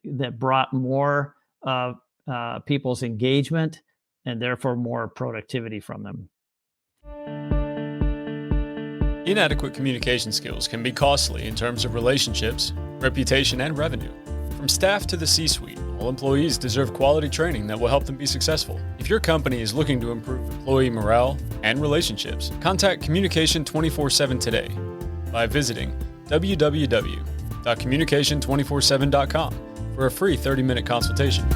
that brought more people's engagement and therefore more productivity from them. Inadequate communication skills can be costly in terms of relationships, reputation, and revenue. From staff to the C-suite, all employees deserve quality training that will help them be successful. If your company is looking to improve employee morale and relationships, contact Communication 24/7 today by visiting www.communication247.com for a free 30-minute consultation.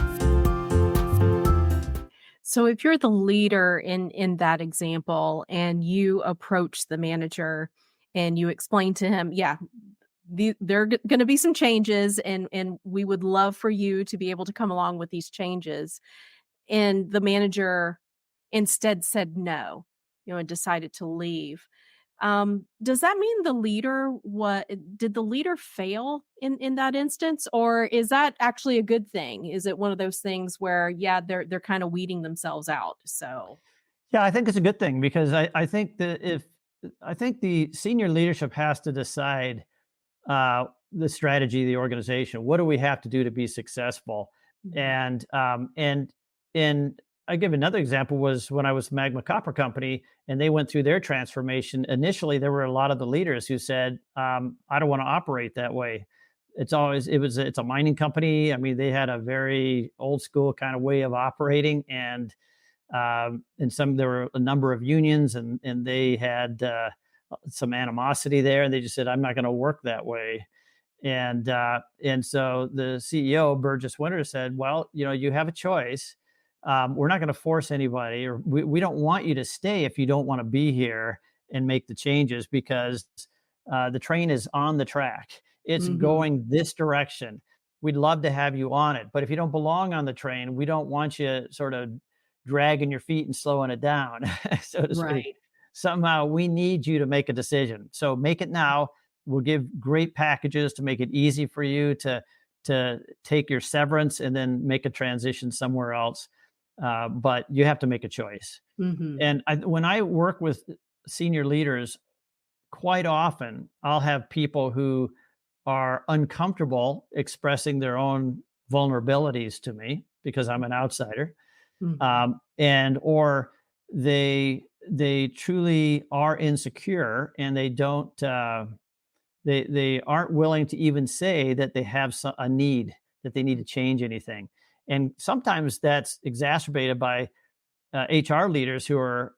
So if you're the leader in that example and you approach the manager and you explain to him, yeah, there are going to be some changes and we would love for you to be able to come along with these changes. And the manager instead said no, and decided to leave. Does that mean did the leader fail in that instance, or is that actually a good thing? Is it one of those things where, yeah, they're kind of weeding themselves out? So, Yeah, I think it's a good thing because I think that if I think the senior leadership has to decide the strategy of the organization. What do we have to do to be successful? mhm, And I give another example was when I was Magma Copper Company and they went through their transformation. Initially, there were a lot of the leaders who said, "I don't want to operate that way." It's a mining company. I mean, they had a very old school kind of way of operating, and there were a number of unions, and they had some animosity there, and they just said, "I'm not going to work that way." And so the CEO Burgess Winter said, "Well, you have a choice. We're not going to force anybody, or we don't want you to stay if you don't want to be here and make the changes because the train is on the track. It's mhm, going this direction. We'd love to have you on it, but if you don't belong on the train, we don't want you sort of dragging your feet and slowing it down, so to speak. right. Somehow we need you to make a decision. So make it now. We'll give great packages to make it easy for you to take your severance and then make a transition somewhere else. But you have to make a choice. Mhm, And when I work with senior leaders, quite often I'll have people who are uncomfortable expressing their own vulnerabilities to me because I'm an outsider, mhm, and or they truly are insecure and they don't they aren't willing to even say that they have a need that they need to change anything. And sometimes that's exacerbated by HR leaders who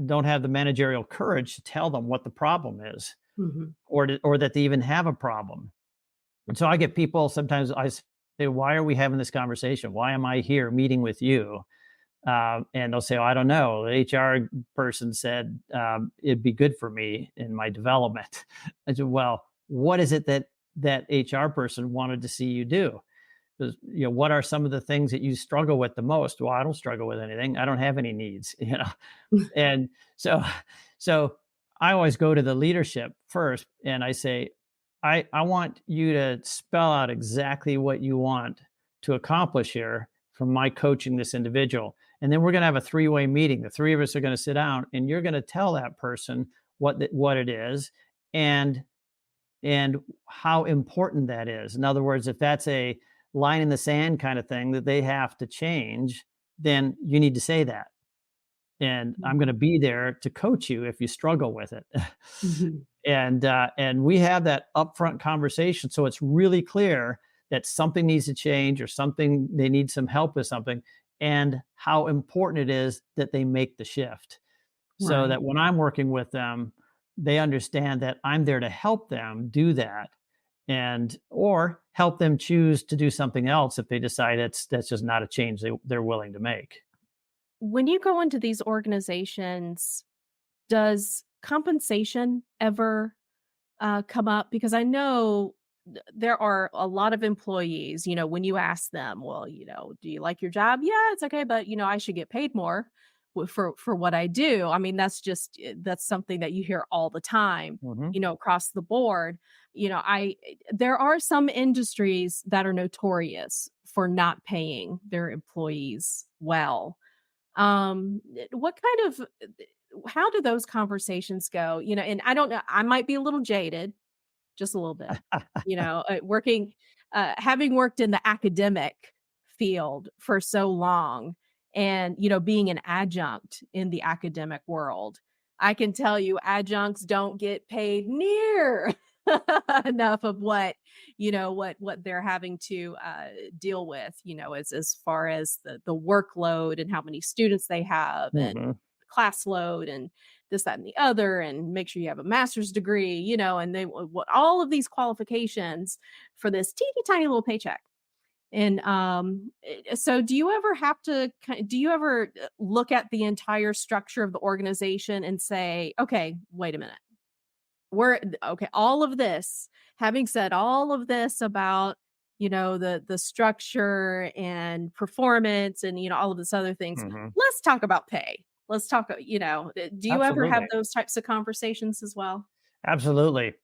don't have the managerial courage to tell them what the problem is, mhm, or that they even have a problem. And so I get people sometimes I say, "Why are we having this conversation? Why am I here meeting with you?" And they'll say, "Oh, I don't know. The HR person said it'd be good for me in my development." I said, "Well, what is it that HR person wanted to see you do? Because, what are some of the things that you struggle with the most?" "Well, I don't struggle with anything. I don't have any needs." And so, so I always go to the leadership first, and I say, I want you to spell out exactly what you want to accomplish here from my coaching this individual. And then we're going to have a three-way meeting. The three of us are going to sit down and you're going to tell that person what it is and how important that is. In other words, if that's a line in the sand kind of thing that they have to change, then you need to say that. And I'm going to be there to coach you if you struggle with it. mhm, And we have that upfront conversation, so it's really clear that something needs to change or something they need some help with something, and how important it is that they make the shift. so Right. that when I'm working with them, they understand that I'm there to help them do that, and or help them choose to do something else if they decide that's just not a change they're willing to make. When you go into these organizations, does compensation ever come up? Because I know there are a lot of employees, when you ask them, well, do you like your job? Yeah, it's okay, but I should get paid more for what I do. I mean, that's something that you hear all the time, Mhm, across the board. There are some industries that are notorious for not paying their employees well. What kind of how do those conversations go? And I don't know, I might be a little jaded, just a little bit, having worked in the academic field for so long and, being an adjunct in the academic world, I can tell you adjuncts don't get paid near enough of what they're having to deal with, as far as the workload and how many students they have and mhm, class load and this, that, and the other, and make sure you have a master's degree, and they what all of these qualifications for this teeny tiny little paycheck. And so do you ever look at the entire structure of the organization and say, okay, wait a minute, we're okay, all of this, having said all of this about, the structure and performance and, all of this other things, mhm. let's talk about pay. Let's talk, do you ever have Absolutely. those types of conversations as well? Absolutely.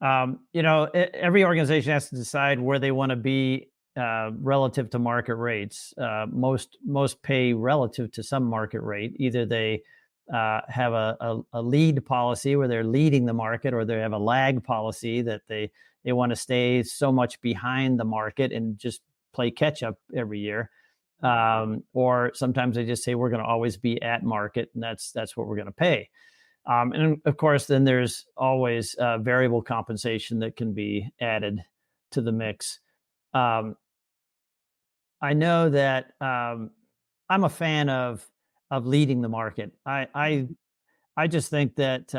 Every organization has to decide where they want to be relative to market rates. Most pay relative to some market rate. Either they have a lead policy where they're leading the market, or they have a lag policy that they want to stay so much behind the market and just play catch up every year. Or sometimes they just say we're going to always be at market, and that's what we're going to pay. And of course, then there's always variable compensation that can be added to the mix. Um, I know that I'm a fan of leading the market. I just think that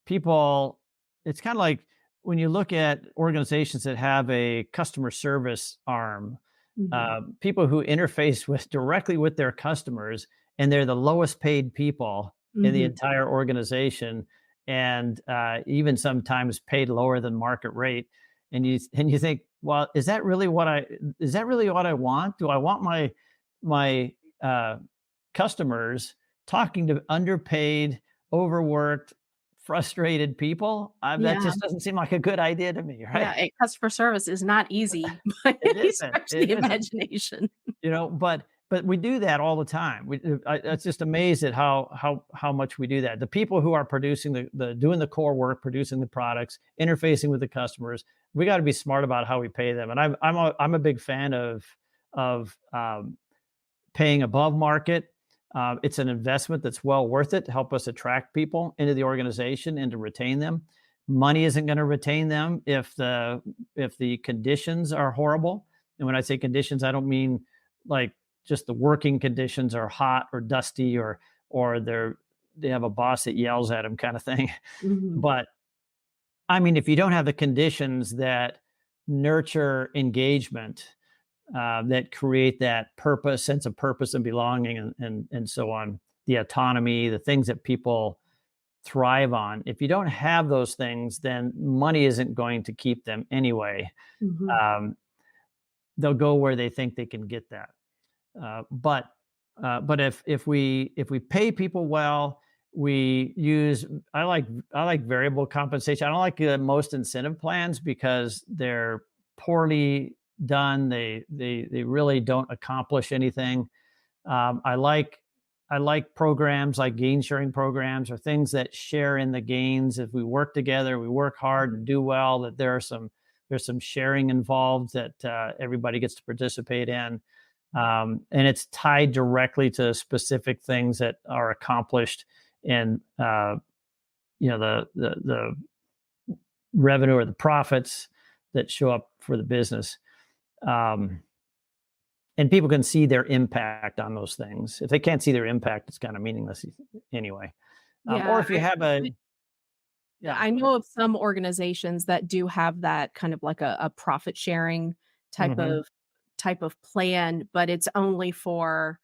people, it's kind of like when you look at organizations that have a customer service arm, Mhm. people who interface with directly with their customers, and they're the lowest paid people in the Mhm. entire organization, and even sometimes paid lower than market rate. And you think, well, is that really what I want? Do I want my uh, customers talking to underpaid, overworked, frustrated people? That Yeah. just doesn't seem like a good idea to me, Yeah, right? customer service is not easy by It any isn't. stretch of It the isn't. imagination. But we do that all the time. It's just amazed at how much we do that. The people who are producing the doing the core work, producing the products, interfacing with the customers, we got to be smart about how we pay them. And I'm a big fan of paying above market. It's an investment that's well worth it to help us attract people into the organization and to retain them. Money isn't going to retain them if the conditions are horrible. And when I say conditions, I don't mean like just the working conditions are hot or dusty, or they have a boss that yells at them kind of thing. Mhm. But I mean, if you don't have the conditions that nurture engagement, that create that sense of purpose and belonging, and so on, the autonomy, the things that people thrive on. If you don't have those things, then money isn't going to keep them anyway. Mhm. Um, they'll go where they think they can get that. But if we pay people well, we use I like variable compensation. I don't like most incentive plans because they're poorly done. They really don't accomplish anything. I like programs like gain sharing programs, or things that share in the gains. If we work together, we work hard and do well, that there's some sharing involved that everybody gets to participate in. And it's tied directly to specific things that are accomplished in the revenue or the profits that show up for the business. Um, and people can see their impact on those things. If they can't see their impact, it's kind of meaningless anyway. Or Yeah, if you have I yeah, I go ahead. know of some organizations that do have that kind of like a profit sharing type Hmm. of plan, but it's only for,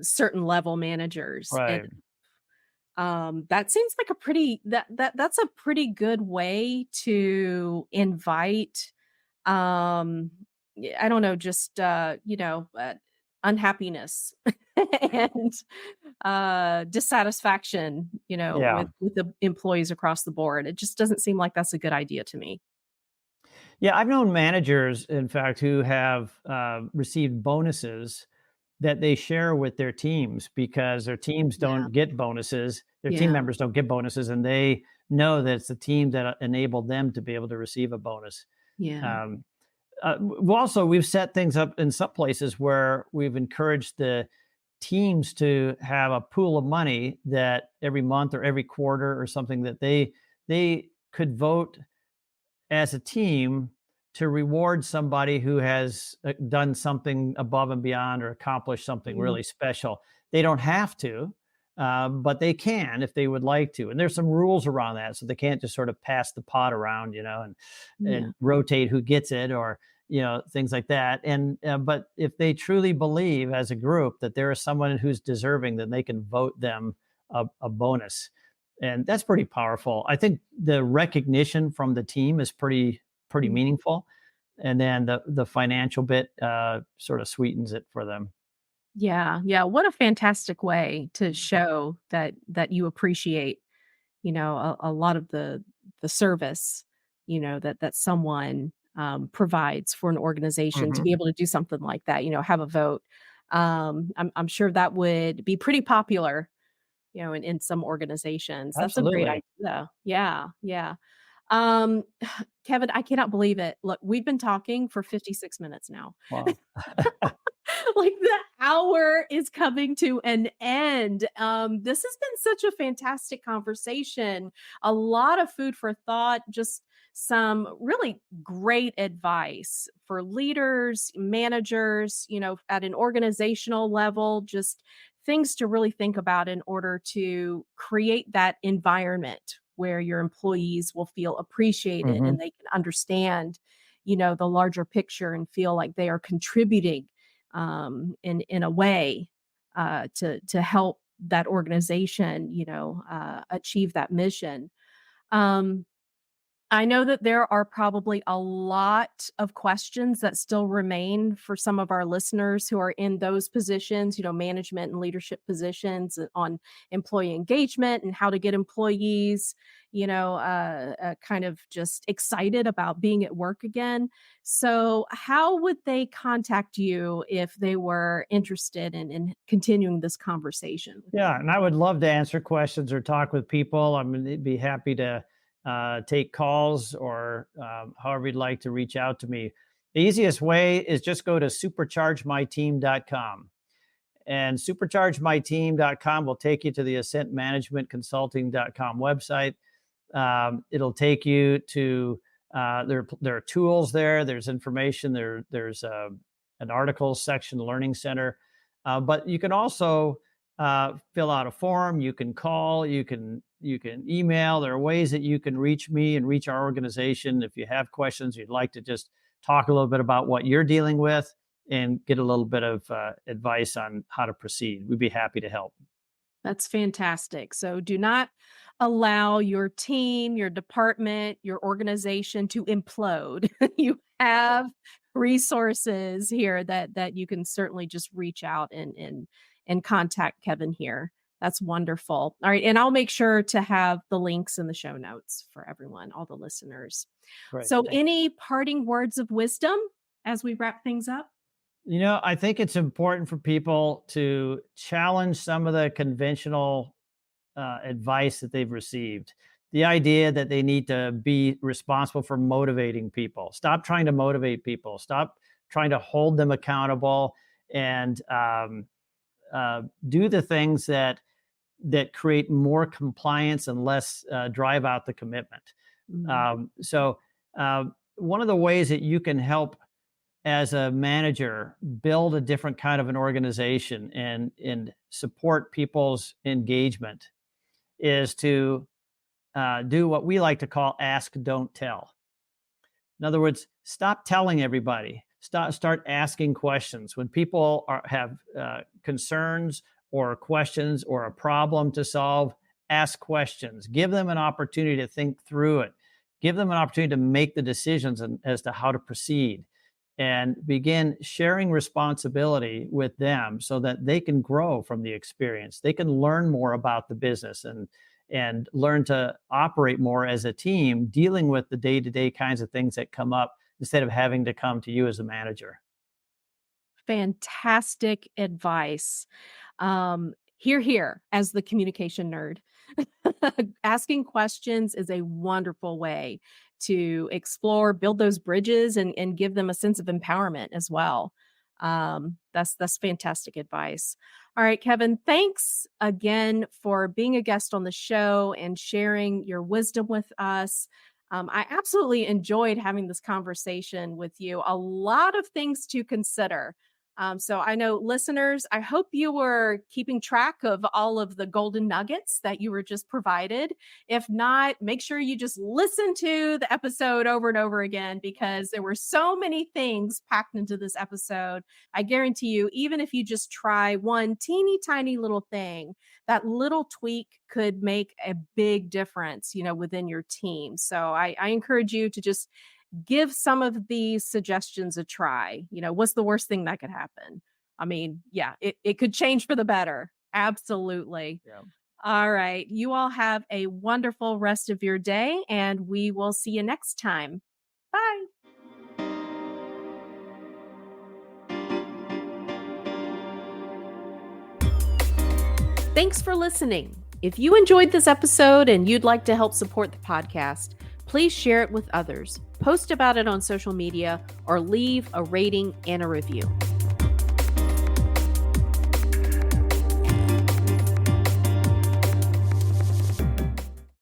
certain level managers. And Right. that seems like a that's a pretty good way to invite um I don't know, just unhappiness and dissatisfaction, Yeah. with the employees across the board. It just doesn't seem like that's a good idea to me. Yeah, I've known managers, in fact, who have received bonuses that they share with their teams because their teams Yeah. don't get bonuses. Their team Yeah. members don't get bonuses, and they know that it's the team that enabled them to be able to receive a bonus. Yeah. Um, we've set things up in some places where we've encouraged the teams to have a pool of money that every month or every quarter or something that they could vote as a team to reward somebody who has done something above and beyond or accomplished something Mm, really special. They don't have to, but they can if they would like to. And there's some rules around that, so they can't just sort of pass the pot around, yeah. and rotate who gets it or things like that. And but if they truly believe as a group that there is someone who's deserving, then they can vote them a bonus, and that's pretty powerful. I think the recognition from the team is pretty Mm. meaningful, and then the financial bit sort of sweetens it for them. Yeah, yeah, what a fantastic way to show that you appreciate, a lot of the service, that someone, provides for an organization to Hmm. be able to do something like that, have a vote. I'm sure that would be pretty popular, in some organizations. That's a great Absolutely. idea. Yeah, yeah. Um, Kevin, I cannot believe it. Look, we've been talking for 56 minutes now. Wow. Like, the hour is coming to an end. This has been such a fantastic conversation, a lot of food for thought, just some really great advice for leaders, managers, at an organizational level, just things to really think about in order to create that environment where your employees will feel appreciated and Hmm. they can understand, the larger picture and feel like they are contributing in a way to help that organization, achieve that mission. Um, I know that there are probably a lot of questions that still remain for some of our listeners who are in those positions, management and leadership positions on employee engagement and how to get employees, kind of just excited about being at work again. So, how would they contact you if they were interested in continuing this conversation with Yeah, you? and I would love to answer questions or talk with people. I'm going to be happy to take calls or however you'd like to reach out to me. The easiest way is just go to superchargemyteam.com. And superchargemyteam.com will take you to the ascentmanagementconsulting.com website. It'll take you to there are tools there. There's information there. There's an articles section, learning center, but you can also fill out a form. You can call. You can email. There are ways that you can reach me and reach our organization if you have questions. You'd like to just talk a little bit about what you're dealing with and get a little bit of advice on how to proceed. We'd be happy to help. That's fantastic. So do not allow your team, your department, your organization to implode. You have resources here that you can certainly just reach out and contact Kevin here. That's wonderful. All right, and I'll make sure to have the links in the show notes for everyone, all the listeners. Great. So Thank you. any parting words of wisdom as we wrap things up? I think it's important for people to challenge some of the conventional advice that they've received. The idea that they need to be responsible for motivating people. Stop trying to motivate people. Stop trying to hold them accountable, and do the things that create more compliance and less drive out the commitment. Mm, So one of the ways that you can help as a manager, build a different kind of an organization and support people's engagement is to do what we like to call ask, don't tell. In other words, stop telling everybody. Start asking questions. When people have concerns or questions or a problem to solve, ask questions. Give them an opportunity to think through it. Give them an opportunity to make the decisions as to how to proceed, and begin sharing responsibility with them so that they can grow from the experience. They can learn more about the business and learn to operate more as a team, dealing with the day-to-day kinds of things that come up instead of having to come to you as a manager. Fantastic advice. Here, as the communication nerd. Asking questions is a wonderful way to explore, build those bridges, and give them a sense of empowerment as well. That's fantastic advice. All right, Kevin, thanks again for being a guest on the show and sharing your wisdom with us. I absolutely enjoyed having this conversation with you. A lot of things to consider. So I know listeners, I hope you were keeping track of all of the golden nuggets that you were just provided. If not, make sure you just listen to the episode over and over again, because there were so many things packed into this episode. I guarantee you, even if you just try one teeny tiny little thing, that little tweak could make a big difference, within your team. So I encourage you to just give some of these suggestions a try. What's the worst thing that could happen? I mean, yeah, it could change for the better. Absolutely. Yeah. All right. You all have a wonderful rest of your day, and we will see you next time. Bye. Thanks for listening. If you enjoyed this episode and you'd like to help support the podcast, please share it with others, post about it on social media, or leave a rating and a review.